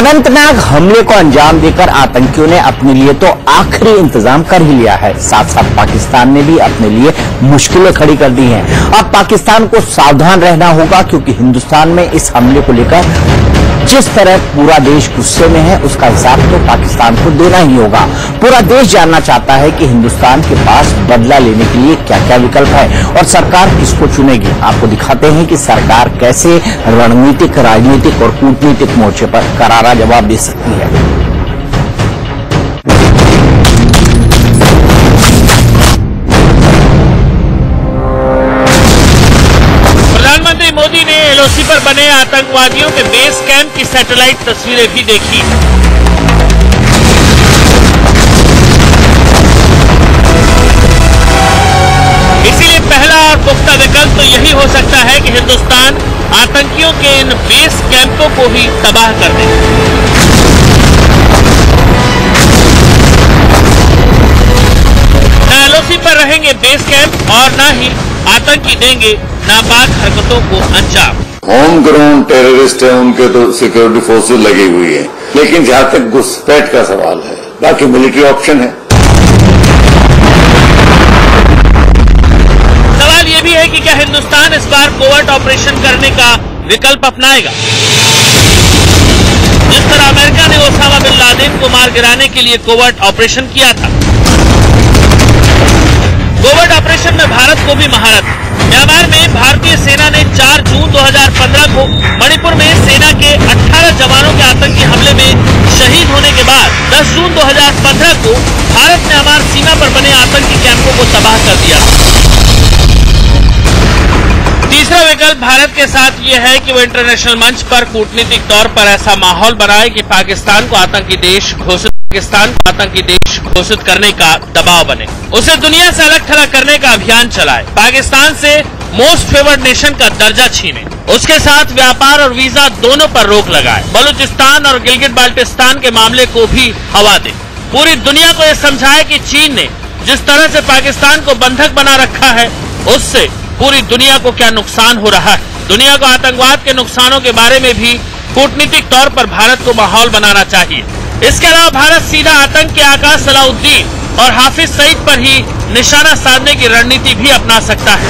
अनंतनाग हमले को अंजाम देकर आतंकियों ने अपने लिए तो आखिरी इंतजाम कर ही लिया है, साथ साथ पाकिस्तान ने भी अपने लिए मुश्किलें खड़ी कर दी हैं। अब पाकिस्तान को सावधान रहना होगा, क्योंकि हिंदुस्तान में इस हमले को लेकर जिस तरह पूरा देश गुस्से में है, उसका हिसाब तो पाकिस्तान को देना ही होगा। पूरा देश जानना चाहता है कि हिंदुस्तान के पास बदला लेने के लिए क्या क्या विकल्प है और सरकार किसको चुनेगी। आपको दिखाते हैं कि सरकार कैसे रणनीतिक, राजनीतिक और कूटनीतिक मोर्चे पर करारा जवाब दे सकती है। मोदी ने एलओसी पर बने आतंकवादियों के बेस कैंप की सैटेलाइट तस्वीरें भी देखी। इसीलिए पहला और पुख्ता विकल्प तो यही हो सकता है कि हिंदुस्तान आतंकियों के इन बेस कैंपों को ही तबाह कर दे। न एलओसी पर रहेंगे बेस कैंप और न ही आतंकी देंगे नापाक हरकतों को अंजाम। होम ग्राउंड टेररिस्ट है, उनके तो सिक्योरिटी फोर्सेस लगी हुई है, लेकिन जहां तक घुसपैठ का सवाल है, बाकी मिलिट्री ऑप्शन है। सवाल यह भी है कि क्या हिंदुस्तान इस बार कोवर्ट ऑपरेशन करने का विकल्प अपनाएगा। जिस तरह अमेरिका ने ओसामा बिन लादेन को मार गिराने के लिए कोवर्ट ऑपरेशन किया था, कोवर्ट ऑपरेशन में भारत को भी महारत है। म्यांमार में भारतीय सेना ने 4 जून 2015 को मणिपुर में सेना के 18 जवानों के आतंकी हमले में शहीद होने के बाद 10 जून 2015 को भारत म्यांमार सीमा पर बने आतंकी कैंपों को तबाह कर दिया। तीसरा विकल्प भारत के साथ ये है कि वो इंटरनेशनल मंच पर कूटनीतिक तौर पर ऐसा माहौल बनाए कि पाकिस्तान को आतंकी देश घोषित करने का दबाव बने, उसे दुनिया से अलग थलग करने का अभियान चलाए, पाकिस्तान से मोस्ट फेवर्ड नेशन का दर्जा छीने, उसके साथ व्यापार और वीजा दोनों पर रोक लगाए, बलूचिस्तान और गिलगिट बाल्टिस्तान के मामले को भी हवा दे, पूरी दुनिया को यह समझाए कि चीन ने जिस तरह से पाकिस्तान को बंधक बना रखा है, उससे पूरी दुनिया को क्या नुकसान हो रहा है। दुनिया को आतंकवाद के नुकसानों के बारे में भी कूटनीतिक तौर पर भारत को माहौल बनाना चाहिए। इसके अलावा भारत सीधा आतंक के आका सलाउद्दीन और हाफिज सईद पर ही निशाना साधने की रणनीति भी अपना सकता है।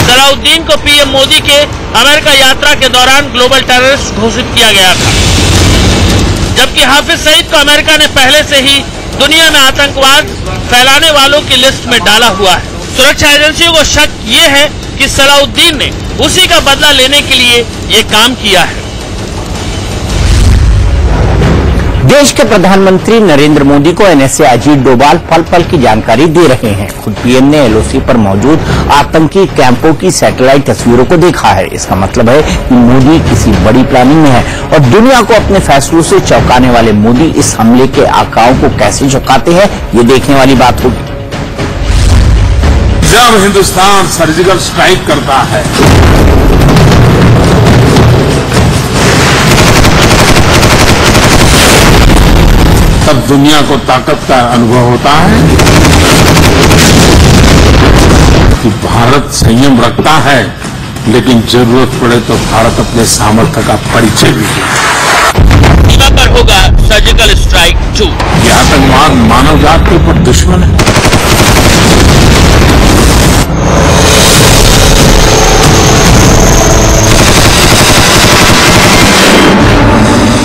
सलाउद्दीन को पीएम मोदी के अमेरिका यात्रा के दौरान ग्लोबल टेररिस्ट घोषित किया गया था, जबकि हाफिज सईद को अमेरिका ने पहले से ही दुनिया में आतंकवाद फैलाने वालों की लिस्ट में डाला हुआ है। सुरक्षा एजेंसियों को शक ये है कि सलाउद्दीन ने उसी का बदला लेने के लिए ये काम किया है। देश के प्रधानमंत्री नरेंद्र मोदी को एनएसए अजीत डोभाल पल पल की जानकारी दे रहे हैं। खुद पीएम ने एलओसी पर मौजूद आतंकी कैंपों की सैटेलाइट तस्वीरों को देखा है। इसका मतलब है कि मोदी किसी बड़ी प्लानिंग में है और दुनिया को अपने फैसलों से चौंकाने वाले मोदी इस हमले के आकाओं को कैसे चौंकाते हैं, ये देखने वाली बात होगी। जब हिंदुस्तान सर्जिकल स्ट्राइक करता है, तब दुनिया को ताकत का अनुभव होता है कि भारत संयम रखता है, लेकिन जरूरत पड़े तो भारत अपने सामर्थ्य का परिचय भी देता है। सीमा पर होगा सर्जिकल स्ट्राइक 2। यह आतंकवाद मानव जाति के ऊपर दुश्मन है।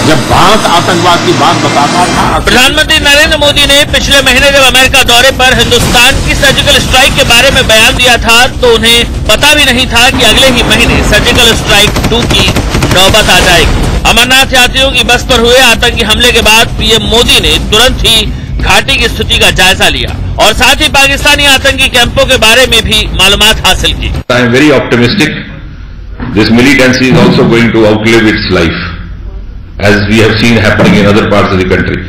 जब भारत आतंकवाद की बात बताता था, प्रधानमंत्री नरेंद्र मोदी ने पिछले महीने जब अमेरिका दौरे पर हिंदुस्तान की सर्जिकल स्ट्राइक के बारे में बयान दिया था, तो उन्हें पता भी नहीं था कि अगले ही महीने सर्जिकल स्ट्राइक 2 की नौबत आ जाएगी। अमरनाथ यात्रियों की बस पर हुए आतंकी हमले के बाद पीएम मोदी ने तुरंत ही घाटी की स्थिति का जायजा लिया और साथ ही पाकिस्तानी आतंकी कैंपों के बारे में भी मालूमात हासिल की। I am very optimistic. This militancy is also going to outlive its life, as we have seen happening in other parts of the country.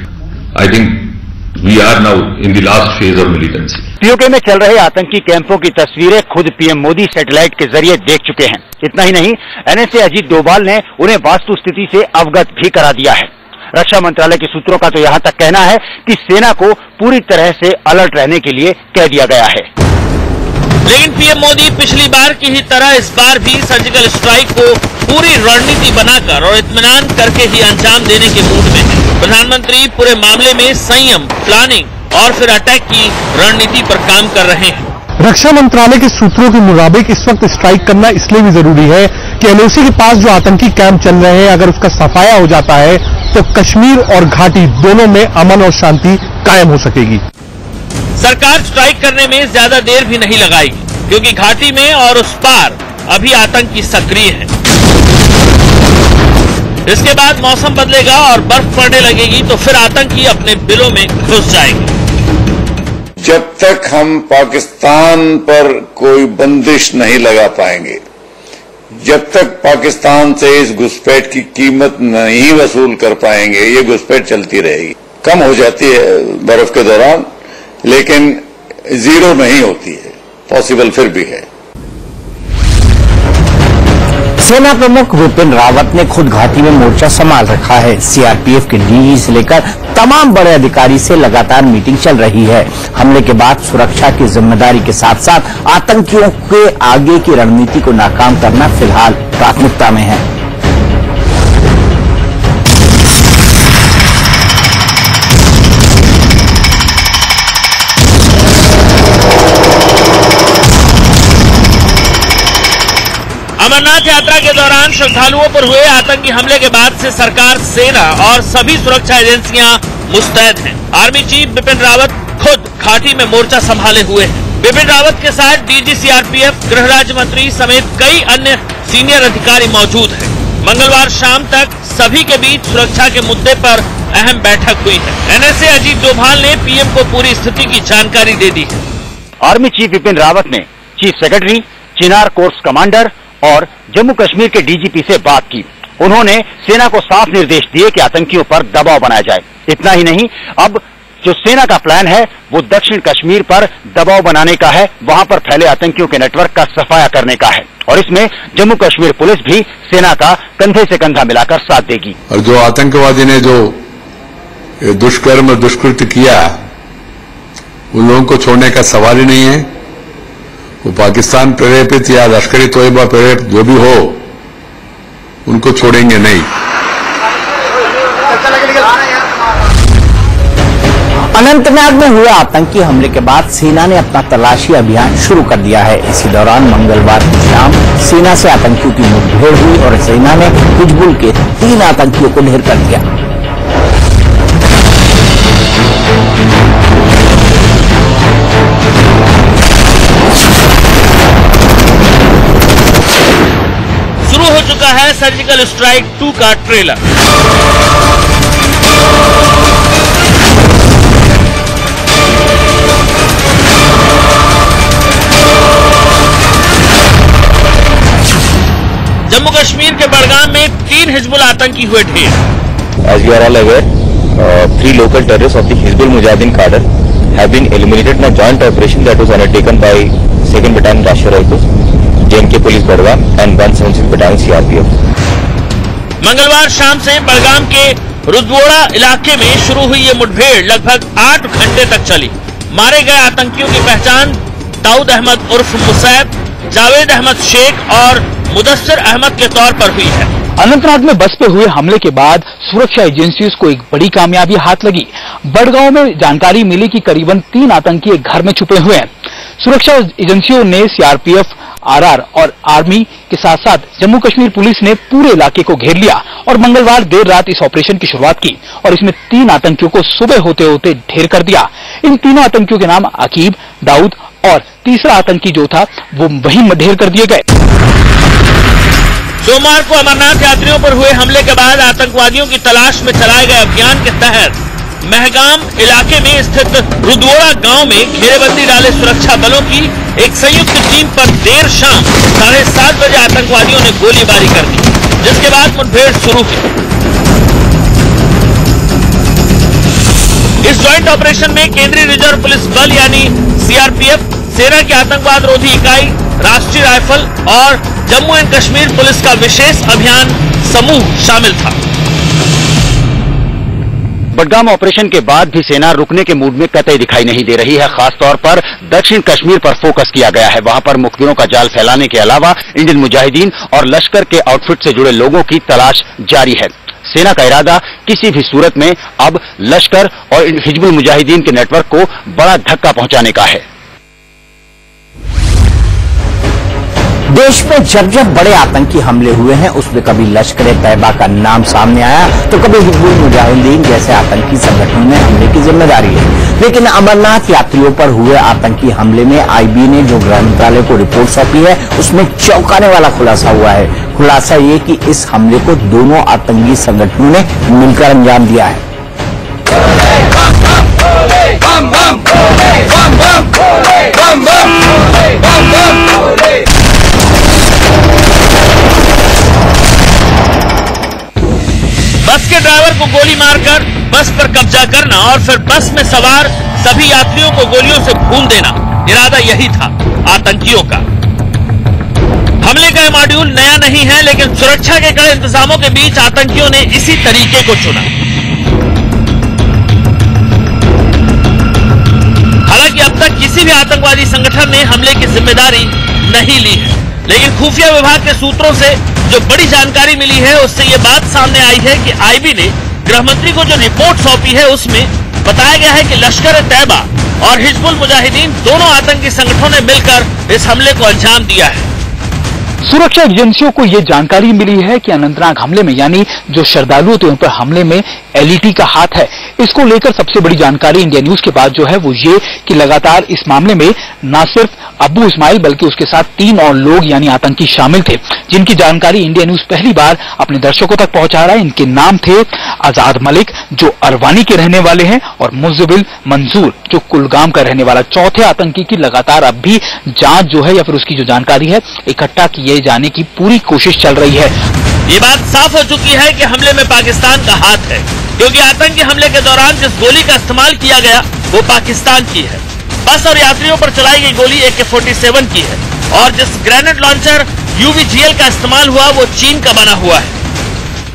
I think we are now in the last phase of militancy. PoK में चल रहे आतंकी कैंपों की तस्वीरें खुद PM Modi satellite के जरिए देख चुके हैं। इतना ही नहीं, एनएसए अजीत डोभाल ने उन्हें वास्तु स्थिति से अवगत भी करा दिया है। रक्षा मंत्रालय के सूत्रों का तो यहां तक कहना है कि सेना को पूरी तरह से अलर्ट रहने के लिए कह दिया गया है। लेकिन पीएम मोदी पिछली बार की ही तरह इस बार भी सर्जिकल स्ट्राइक को पूरी रणनीति बनाकर और इत्मीनान करके ही अंजाम देने के मूड में है। प्रधानमंत्री पूरे मामले में संयम, प्लानिंग और फिर अटैक की रणनीति पर काम कर रहे हैं। रक्षा मंत्रालय के सूत्रों के मुताबिक इस वक्त स्ट्राइक करना इसलिए भी जरूरी है कि एलओसी के पास जो आतंकी कैंप चल रहे हैं, अगर उसका सफाया हो जाता है तो कश्मीर और घाटी दोनों में अमन और शांति कायम हो सकेगी। सरकार स्ट्राइक करने में ज्यादा देर भी नहीं लगाएगी, क्योंकि घाटी में और उस पार अभी आतंकी सक्रिय है। इसके बाद मौसम बदलेगा और बर्फ पड़ने लगेगी तो फिर आतंकी अपने बिलों में घुस जाएंगे। जब तक हम पाकिस्तान पर कोई बंदिश नहीं लगा पाएंगे, जब तक पाकिस्तान से इस घुसपैठ की कीमत नहीं वसूल कर पाएंगे, ये घुसपैठ चलती रहेगी। कम हो जाती है बर्फ के दौरान, लेकिन जीरो नहीं होती है, पॉसिबल फिर भी है। सेना प्रमुख विपिन रावत ने खुद घाटी में मोर्चा संभाल रखा है। सीआरपीएफ के डीजी से लेकर तमाम बड़े अधिकारी से लगातार मीटिंग चल रही है। हमले के बाद सुरक्षा की जिम्मेदारी के साथ साथ आतंकियों के आगे की रणनीति को नाकाम करना फिलहाल प्राथमिकता में है। अमरनाथ यात्रा के दौरान श्रद्धालुओं पर हुए आतंकी हमले के बाद से सरकार, सेना और सभी सुरक्षा एजेंसियां मुस्तैद हैं। आर्मी चीफ बिपिन रावत खुद घाटी में मोर्चा संभाले हुए हैं। बिपिन रावत के साथ डीजी सीआरपीएफ, गृह राज्य मंत्री समेत कई अन्य सीनियर अधिकारी मौजूद हैं। मंगलवार शाम तक सभी के बीच सुरक्षा के मुद्दे पर अहम बैठक हुई है। एनएसए अजीत डोभाल ने पीएम को पूरी स्थिति की जानकारी दे दी है। आर्मी चीफ बिपिन रावत ने चीफ सेक्रेटरी, चिनार कोर्स कमांडर और जम्मू कश्मीर के डीजीपी से बात की। उन्होंने सेना को साफ निर्देश दिए कि आतंकियों पर दबाव बनाया जाए। इतना ही नहीं, अब जो सेना का प्लान है वो दक्षिण कश्मीर पर दबाव बनाने का है, वहां पर फैले आतंकियों के नेटवर्क का सफाया करने का है, और इसमें जम्मू कश्मीर पुलिस भी सेना का कंधे से कंधा मिलाकर साथ देगी। और जो आतंकवादी ने जो दुष्कर्म और दुष्कृत्य किया, उन लोगों को छोड़ने का सवाल ही नहीं है। वो पाकिस्तान प्रेरित या लश्कर-ए तोयबा प्रेरित जो भी हो, उनको छोड़ेंगे नहीं। अनंतनाग में हुए आतंकी हमले के बाद सेना ने अपना तलाशी अभियान शुरू कर दिया है। इसी दौरान मंगलवार की शाम सेना से आतंकियों की मुठभेड़ हुई और सेना ने हिजबुल के 3 आतंकियों को ढेर कर दिया। शुरू हो चुका है सर्जिकल स्ट्राइक 2 का ट्रेलर। जम्मू कश्मीर के बड़गाम में 3 हिजबुल आतंकी हुए ढेर। As you are all aware, 3 local terrorists of the Hizbul Mujahideen cadre have been eliminated in a joint operation that was undertaken by 2nd Battalion Rashtriya Rifles, JNK Police Budgam and 176 Battalion CRPF। मंगलवार शाम से बड़गाम के रुद्वोड़ा इलाके में शुरू हुई ये मुठभेड़ लगभग 8 घंटे तक चली। मारे गए आतंकियों की पहचान दाऊद अहमद उर्फ मुसैब, जावेद अहमद शेख और मुदस्सिर अहमद के तौर पर हुई है। अनंतनाग में बस पे हुए हमले के बाद सुरक्षा एजेंसियों को एक बड़ी कामयाबी हाथ लगी। बड़गांव में जानकारी मिली कि करीबन 3 आतंकी एक घर में छुपे हुए हैं। सुरक्षा एजेंसियों ने सीआरपीएफ, आरआर और आर्मी के साथ साथ जम्मू कश्मीर पुलिस ने पूरे इलाके को घेर लिया और मंगलवार देर रात इस ऑपरेशन की शुरुआत की और इसमें 3 आतंकियों को सुबह होते होते ढेर कर दिया। इन तीनों आतंकियों के नाम अकीब, दाऊद और तीसरा आतंकी जो था वो वहीं ढेर कर दिए गए। सोमवार को अमरनाथ यात्रियों पर हुए हमले के बाद आतंकवादियों की तलाश में चलाए गए अभियान के तहत महगाम इलाके में स्थित रुद्वोड़ा गांव में घेरेबंदी डाले सुरक्षा बलों की एक संयुक्त टीम पर देर शाम 7:30 बजे आतंकवादियों ने गोलीबारी कर दी, जिसके बाद मुठभेड़ शुरू हुई। इस ज्वाइंट ऑपरेशन में केंद्रीय रिजर्व पुलिस बल यानी सीआरपीएफ, सेना की आतंकवाद रोधी इकाई, राष्ट्रीय राइफल और जम्मू एंड कश्मीर पुलिस का विशेष अभियान समूह शामिल था। बडगाम ऑपरेशन के बाद भी सेना रुकने के मूड में कतई दिखाई नहीं दे रही है। खासतौर पर दक्षिण कश्मीर पर फोकस किया गया है। वहां पर मुखबिरों का जाल फैलाने के अलावा इंडियन मुजाहिदीन और लश्कर के आउटफिट से जुड़े लोगों की तलाश जारी है। सेना का इरादा किसी भी सूरत में अब लश्कर और हिजबुल मुजाहिदीन के नेटवर्क को बड़ा धक्का पहुंचाने का है। देश में जब जब बड़े आतंकी हमले हुए हैं उसमें कभी लश्कर-ए-तैयबा का नाम सामने आया तो कभी हिजबुल मुजाहिदीन जैसे आतंकी संगठनों ने हमले की जिम्मेदारी ली। लेकिन अमरनाथ यात्रियों पर हुए आतंकी हमले में आईबी ने जो गृह मंत्रालय को रिपोर्ट सौंपी है उसमें चौंकाने वाला खुलासा हुआ है। खुलासा ये कि इस हमले को दोनों आतंकी संगठनों ने मिलकर अंजाम दिया है। बस के ड्राइवर को गोली मारकर बस पर कब्जा करना और फिर बस में सवार सभी यात्रियों को गोलियों से भून देना, इरादा यही था आतंकियों का। हमले का यह मॉड्यूल नया नहीं है, लेकिन सुरक्षा के कड़े इंतजामों के बीच आतंकियों ने इसी तरीके को चुना। हालांकि अब तक किसी भी आतंकवादी संगठन ने हमले की जिम्मेदारी नहीं ली है, लेकिन खुफिया विभाग के सूत्रों से जो बड़ी जानकारी मिली है उससे ये बात सामने आई है कि आईबी ने गृह मंत्री को जो रिपोर्ट सौंपी है उसमें बताया गया है कि लश्कर-ए-तैयबा और हिजबुल मुजाहिदीन दोनों आतंकी संगठनों ने मिलकर इस हमले को अंजाम दिया है। सुरक्षा एजेंसियों को यह जानकारी मिली है कि अनंतनाग हमले में यानी जो श्रद्धालु थे उन पर हमले में एलईटी का हाथ है। इसको लेकर सबसे बड़ी जानकारी इंडिया न्यूज के पास जो है वो ये कि लगातार इस मामले में न सिर्फ अबू इस्माइल बल्कि उसके साथ 3 और लोग यानी आतंकी शामिल थे, जिनकी जानकारी इंडिया न्यूज पहली बार अपने दर्शकों तक पहुंचा रहा है। इनके नाम थे आजाद मलिक जो अरवानी के रहने वाले हैं और मुजबिल मंजूर जो कुलगाम का रहने वाला। चौथे आतंकी की लगातार अब भी जांच जो है या फिर उसकी जो जानकारी है इकट्ठा किए जाने की पूरी कोशिश चल रही है। ये बात साफ हो चुकी है कि हमले में पाकिस्तान का हाथ है, क्योंकि आतंकी हमले के दौरान जिस गोली का इस्तेमाल किया गया वो पाकिस्तान की है। बस और यात्रियों पर चलाई गई गोली AK-47 की है और जिस ग्रेनेड लॉन्चर UVGL का इस्तेमाल हुआ वो चीन का बना हुआ है।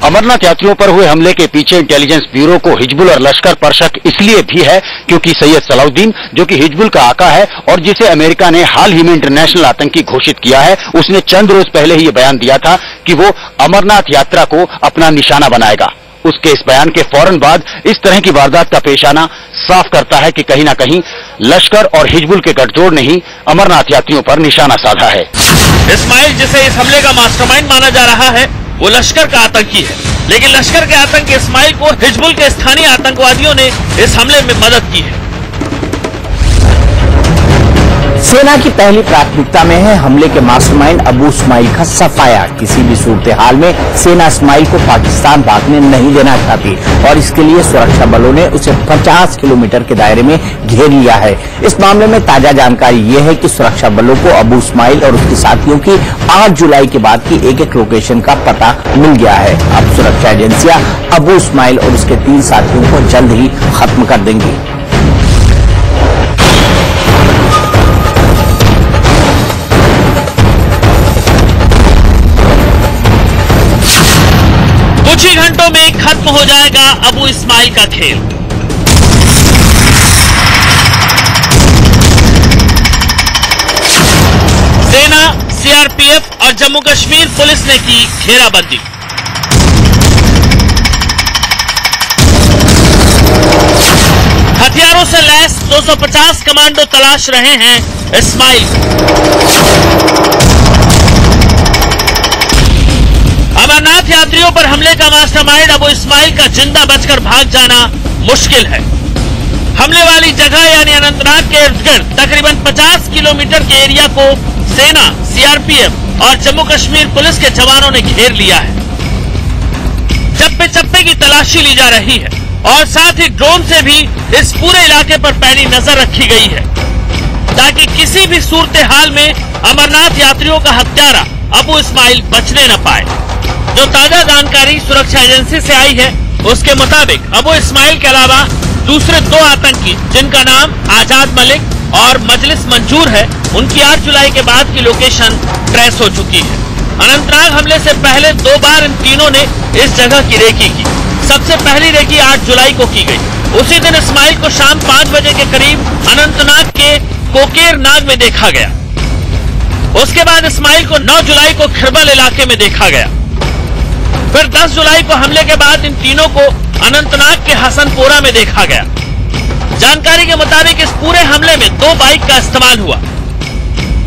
अमरनाथ यात्रियों पर हुए हमले के पीछे इंटेलिजेंस ब्यूरो को हिजबुल और लश्कर पर शक इसलिए भी है क्योंकि सैयद सलाउद्दीन जो कि हिजबुल का आका है और जिसे अमेरिका ने हाल ही में इंटरनेशनल आतंकी घोषित किया है, उसने चंद रोज पहले ही ये बयान दिया था कि वो अमरनाथ यात्रा को अपना निशाना बनाएगा। उसके इस बयान के फौरन बाद इस तरह की वारदात का पेश आना साफ करता है कि कहीं ना कहीं लश्कर और हिजबुल के गठजोड़ ने ही अमरनाथ यात्रियों पर निशाना साधा है। इस्माइल जिसे इस हमले का मास्टरमाइंड माना जा रहा है वो लश्कर का आतंकी है, लेकिन लश्कर के आतंकी इस्माइल को हिजबुल के स्थानीय आतंकवादियों ने इस हमले में मदद की है। सेना की पहली प्राथमिकता में है हमले के मास्टरमाइंड अबू इस्माइल का सफाया। किसी भी सूरत हाल में सेना इस्माइल को पाकिस्तान भागने नहीं देना चाहती और इसके लिए सुरक्षा बलों ने उसे 50 किलोमीटर के दायरे में घेर लिया है। इस मामले में ताजा जानकारी ये है कि सुरक्षा बलों को अबू इस्माइल और उसके साथियों की 8 जुलाई के बाद की एक लोकेशन का पता मिल गया है। अब सुरक्षा एजेंसियां अबू इस्माइल और उसके 3 साथियों को जल्द ही खत्म कर देंगी। कुछ ही घंटों में खत्म हो जाएगा अबू इस्माइल का खेल। सेना, CRPF और जम्मू कश्मीर पुलिस ने की घेराबंदी। हथियारों से लैस 250 कमांडो तलाश रहे हैं इस्माइल। अमरनाथ यात्रियों पर हमले का मास्टरमाइंड अबू इस्माइल का जिंदा बचकर भाग जाना मुश्किल है। हमले वाली जगह यानी अनंतनाग के इर्द गिर्द तकरीबन 50 किलोमीटर के एरिया को सेना, CRPF और जम्मू कश्मीर पुलिस के जवानों ने घेर लिया है। चप्पे चप्पे की तलाशी ली जा रही है और साथ ही ड्रोन से भी इस पूरे इलाके पर पैनी नजर रखी गई है ताकि किसी भी सूरत हाल में अमरनाथ यात्रियों का हत्यारा अबू इस्माइल बचने न पाए। जो ताजा जानकारी सुरक्षा एजेंसी से आई है उसके मुताबिक अबू इस्माइल के अलावा दूसरे 2 आतंकी जिनका नाम आजाद मलिक और मजलिस मंजूर है, उनकी 8 जुलाई के बाद की लोकेशन ट्रेस हो चुकी है। अनंतनाग हमले से पहले 2 बार इन तीनों ने इस जगह की रेकी की। सबसे पहली रेकी 8 जुलाई को की गई। उसी दिन इस्माइल को शाम 5 बजे के करीब अनंतनाग के कोकेर नाग में देखा गया। उसके बाद इस्माइल को 9 जुलाई को खिरबल इलाके में देखा गया। फिर 10 जुलाई को हमले के बाद इन तीनों को अनंतनाग के हसनपोरा में देखा गया। जानकारी के मुताबिक इस पूरे हमले में 2 बाइक का इस्तेमाल हुआ।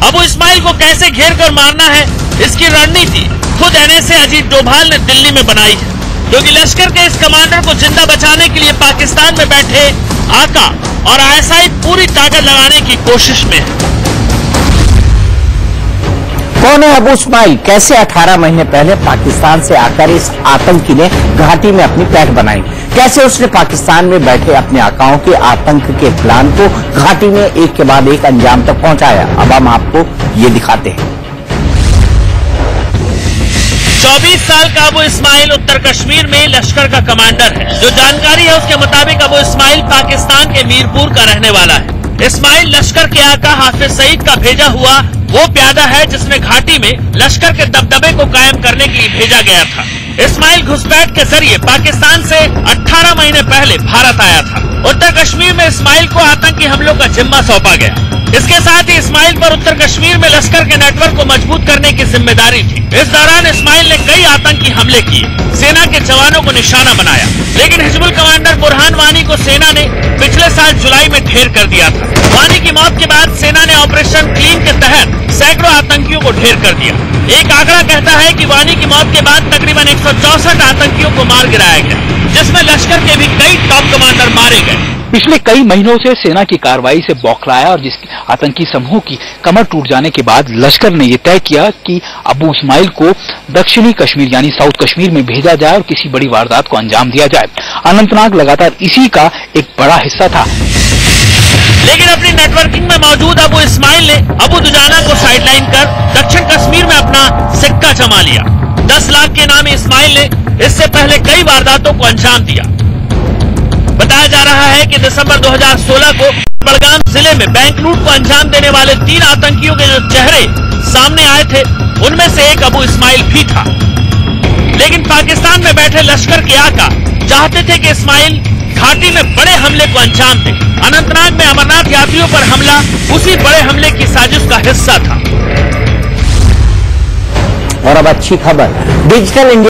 अबू इस्माइल को कैसे घेर कर मारना है, इसकी रणनीति खुद एनएसए अजीत डोभाल ने दिल्ली में बनाई है, क्योंकि लश्कर के इस कमांडर को जिंदा बचाने के लिए पाकिस्तान में बैठे आका और आईएसआई पूरी ताकत लगाने की कोशिश में है। कौन है अबू इस्माइल? कैसे 18 महीने पहले पाकिस्तान से आकर इस आतंकी ने घाटी में अपनी पैठ बनाई? कैसे उसने पाकिस्तान में बैठे अपने आकाओं के आतंक के प्लान को घाटी में एक के बाद एक अंजाम तक पहुंचाया? अब हम आपको ये दिखाते हैं। 24 साल का अबू इस्माइल उत्तर कश्मीर में लश्कर का कमांडर है। जो जानकारी है उसके मुताबिक अबू इस्माइल पाकिस्तान के मीरपुर का रहने वाला है। इस्माइल लश्कर के आका हाफिज सईद का भेजा हुआ वो प्यादा है जिसने घाटी में लश्कर के दबदबे को कायम करने के लिए भेजा गया था। इस्माइल घुसपैठ के जरिए पाकिस्तान से 18 महीने पहले भारत आया था। उत्तर कश्मीर में इस्माइल को आतंकी हमलों का जिम्मा सौंपा गया। इसके साथ ही इस्माइल पर उत्तर कश्मीर में लश्कर के नेटवर्क को मजबूत करने की जिम्मेदारी थी। इस दौरान इस्माइल ने कई आतंकी हमले किए, सेना के जवानों को निशाना बनाया, लेकिन हिजबुल कमांडर बुरहान वानी को सेना ने पिछले साल जुलाई में ढेर कर दिया था। वानी की मौत के बाद सेना ने ऑपरेशन क्लीन के तहत सैकड़ों आतंकियों को ढेर कर दिया। एक आंकड़ा कहता है कि वानी की मौत के बाद तकरीबन 164 आतंकियों को मार गिराया गया, जिसमें लश्कर के भी कई टॉप कमांडर मारे गए। पिछले कई महीनों से सेना की कार्रवाई से बौखलाया और जिस आतंकी समूह की कमर टूट जाने के बाद लश्कर ने यह तय किया कि अबू इस्माइल को दक्षिणी कश्मीर यानी साउथ कश्मीर में भेजा जाए और किसी बड़ी वारदात को अंजाम दिया जाए। अनंतनाग लगातार इसी का एक बड़ा हिस्सा था। लेकिन अपनी नेटवर्किंग में मौजूद अबू इस्माइल ने अबू दुजाना को साइडलाइन कर दक्षिण कश्मीर में अपना सिक्का जमा लिया। 10 लाख के नाम इस्माइल ने इससे पहले कई वारदातों को अंजाम दिया। बताया जा रहा है कि दिसंबर 2016 को बड़गाम जिले में बैंक लूट को अंजाम देने वाले 3 आतंकियों के जो चेहरे सामने आए थे उनमें से एक अबू इस्माइल भी था। लेकिन पाकिस्तान में बैठे लश्कर के आका चाहते थे कि इस्माइल घाटी में बड़े हमले को अंजाम दे। अनंतनाग में अमरनाथ यात्रियों पर हमला उसी बड़े हमले की साजिश का हिस्सा था। और अब अच्छी खबर, डिजिटल इंडिया